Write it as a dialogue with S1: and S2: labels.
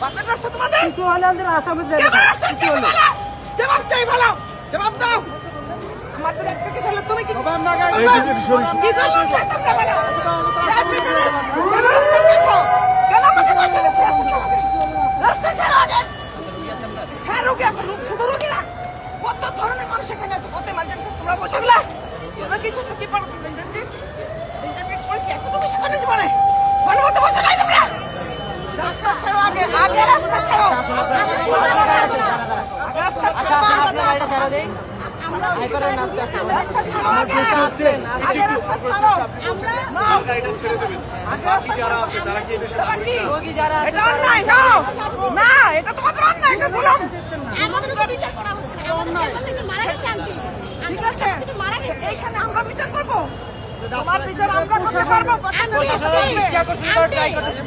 S1: বাতের রাস্তা তোমাদের
S2: কিছু হলে আমাদের রাস্তা বদলে
S1: কেন রাস্তা কিছু হলো জবাব চাই ভালো জবাব দাও আমাদের একটা কিছু হলো তুমি কি কি করলো তোমরা বলো কেন রাস্তা কিছু কেন আমাকে কষ্ট দিচ্ছ রাস্তা ছাড়ো আগে হ্যাঁ রোগী এখন শুধু রোগী না কত ধরনের মানুষ এখানে আছে কত ইমার্জেন্সি তোমরা বসে গেলা তোমরা কিছু তো কি পারো ইন্টারনেট করে কি এতটুকু সেখানে জীবনে ভালো মতো বসে নাই তোমরা রাস্তা ছাড়ো আগে আগে রাস্তা ছাড়ো রাস্তা ছাড়ো
S2: গাড়িটা ছেড়ে দেই
S1: রাস্তা ছাড়ো আগে আগে রাস্তা ছাড়ো আমরা
S3: গাড়িটা ছেড়ে দেবেন বাকি যারা আছে তারা কি এদেশে
S2: রোগী যারা আছে
S1: এটা অন্যায় না না এটা তোমাদের অন্যায় এটা জুলুম
S4: আমাদের উপর বিচার করা হচ্ছে না আমাদের ক্যাপাসিটি মারা গেছে আন্টি
S1: ঠিক আছে
S4: মারা গেছে
S1: এইখানে আমরা বিচার করবো তোমার বিচার আমরা করতে পারবো
S2: প্রশাসন দৃষ্টি আকর্ষণ করার ট্রাই করতেছে